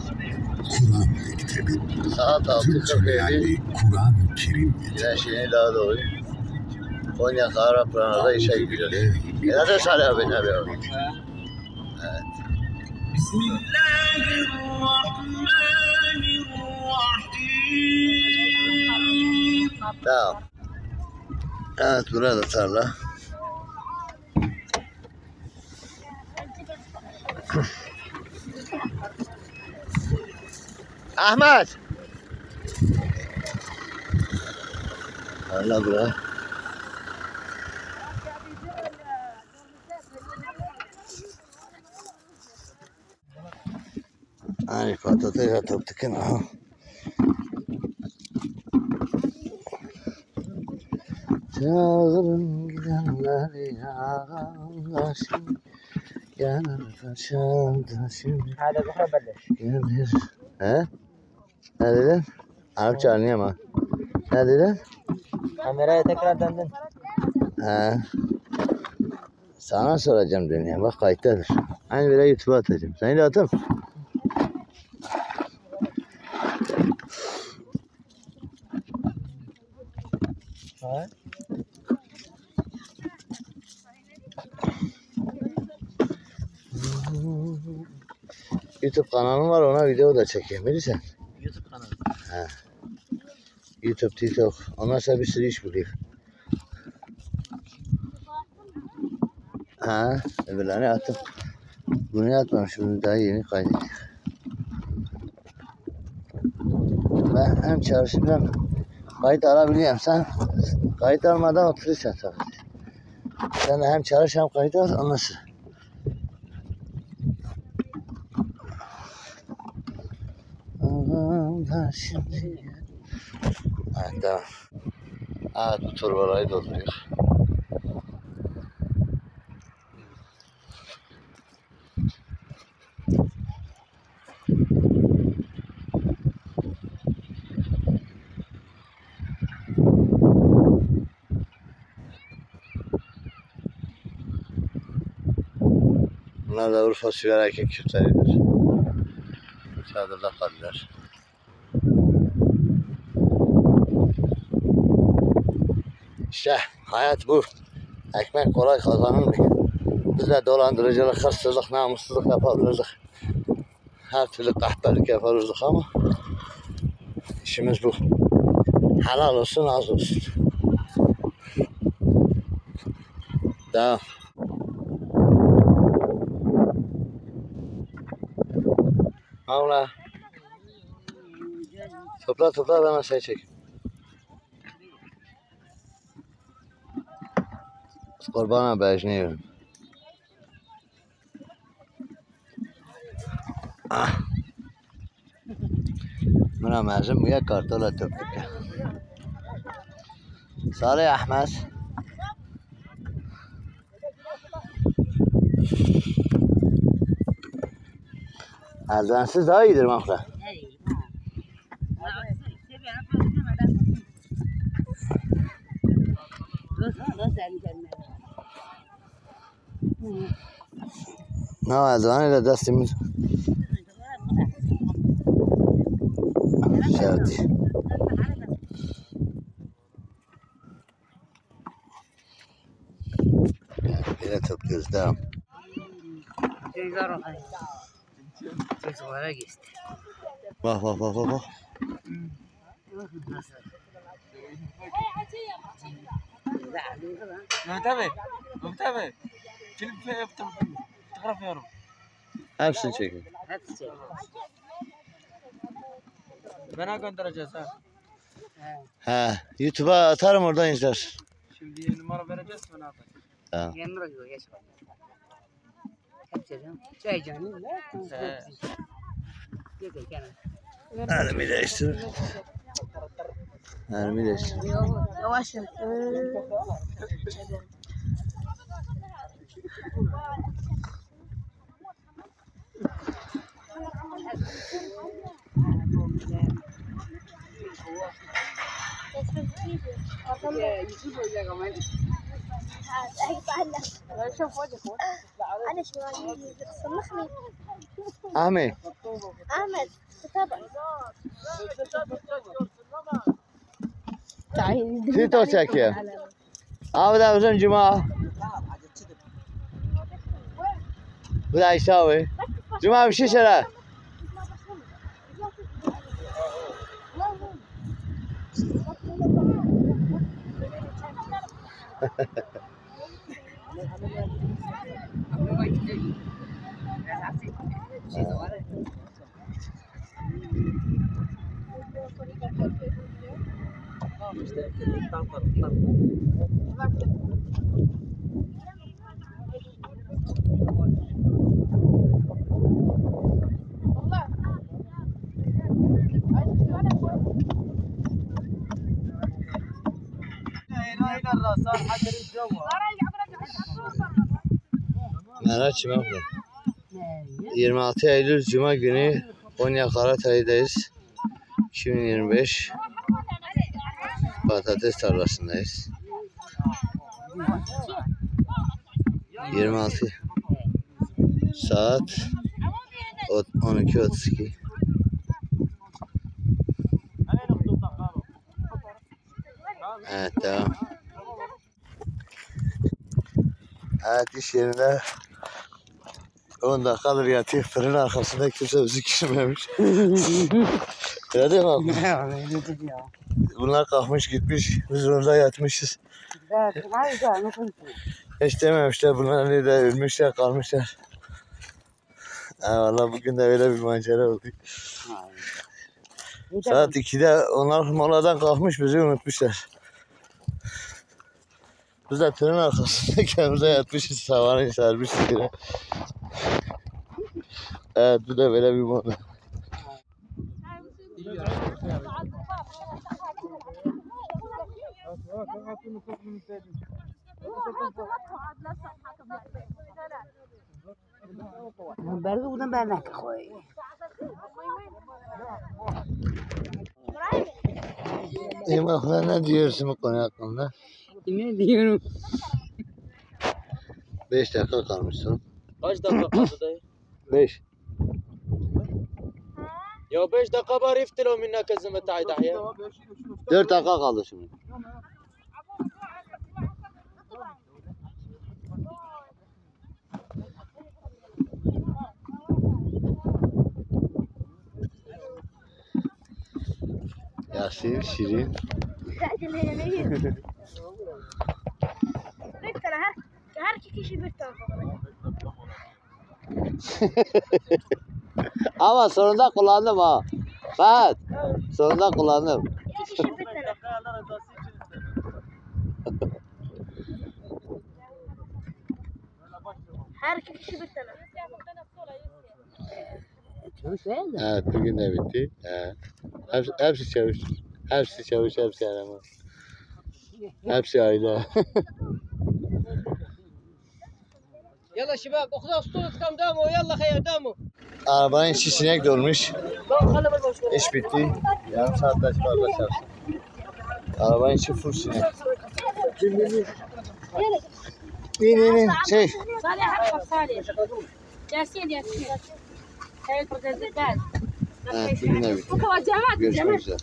Kur'an Mektebi. Saat 6.47. Kur'an-ı Kerim. Güneş yeni daha doğru. Konya Kahramanmaraş'ta işe gidiyoruz. Nerede Salih abi? Ne yapıyor? Evet. Tamam. Evet, burada tarla. Ahmet! Tarla buraya. Hani patates atıp tıkın aha. Çağırın gidenleri ağlaşın. Yanır taşan taşın. هذا بكره بلش. Gelir. He? Ne dedin? Arapça anlayamam. Ne dedin? Kamerayı tekrar döndün. He. Sana soracağım dünya. Bak kayıttadır. Aynı böyle YouTube'a atacağım. Seni de atayım. Ha? YouTube kanalım var, ona video da çekeyim. Bilirsen. YouTube kanalı. He. YouTube, TikTok. Ondan sonra bir sürü iş buluyor. Ha, öbürlerini attım. Bunu atmamışım. Bunu daha yeni kaydettim. Ben hem çalışıp hem kayıt alabiliyorum. Sen kayıt almadan oturuyorsun tabii. Sen de hem çalış hem kayıt al, anlasın. Şimdi. Evet, tamam. Evet, bu torbalayı dolduruyor. Bunlar da Urfa Süver erkek çiftleridir. Çadırda kalırlar. İşte hayat bu. Ekmek kolay kazanılmıyor. Biz de dolandırıcılık, hırsızlık, namussuzluk yapabilirdik. Her türlü kahpelik yaparızdık ama işimiz bu. Helal olsun, az olsun. Devam. Avla. Topla ben aşağı çekeyim. Kurbana bejniyorum. Ah. Buna mezun bu ya kartola toptuk. Salih Ahmet. Eldivensiz daha iyidir Mahla. Ne eldiveniyle destimiz. Şerdi. Yine topluyoruz, devam. Bak. مهتم فيلم تغرف يا رب. Hepsini çekin. Bana göndereceğiz ha. He, YouTube'a atarım, oradan izler. Şimdi numara vereceğiz mi, ne yapacağız? Tamam. Yanına gidiyor, geç. Hepsi çay canım. Elimi değiştir. Elimi değiştir. Yavaş. Ahmet. Ahmet, kitaba. Tito çekiyor. Abi de bizim cuma. Bu da İsa abi. Cuma bir şey söyle. Merhaba Çimen. 26 Eylül Cuma günü Konya Karatay'dayız. 2025 patates tarlasındayız. 26 saat 12:32. Evet devam. Evet iş yerinde 10 dakikadır yatıyor. Fırın arkasında kimse bizi girmemiş. Öyle değil mi abi? Bunlar kalkmış gitmiş. Biz orada yatmışız. Hiç dememişler. Bunlar nerede ölmüşler kalmışlar. Valla bugün de öyle bir manzara oldu. Saat 2'de onlar moladan kalkmış bizi unutmuşlar. Biz de tırın arkasında kendimize yatmışız. Savanı sermişiz yine. Evet bu da böyle bir mola. برضه بودم برنك خوي İmamlar ne diyorsun bu konu hakkında? Ne diyorum? 5 dakika kalmış son. Kaç dakika kaldı dayı? 5. Ya 5 dakika bari iftilo minna kezime ta'ida ya. 4 dakika kaldı şimdi. Yasin, Şirin. Bir tane her iki kişi bir tane. Ama sonunda kullandım ha. Fahat. Sonunda kullandım. İki kişi bir tane. Her iki kişi bir tane. Evet bugün de bitti. Hepsi çavuş. Hepsi çavuş, hepsi arama. Hepsi aile. Yalla şibab, ukhda ustuğuz kam damu, yalla hayır damu. Arabanın içi sinek dolmuş. İş bitti. Yarım saatte çıkardı çalıştı. Arabanın içi full sinek. İn. Şey. Evet bugün de bitti. Görüşmek üzere.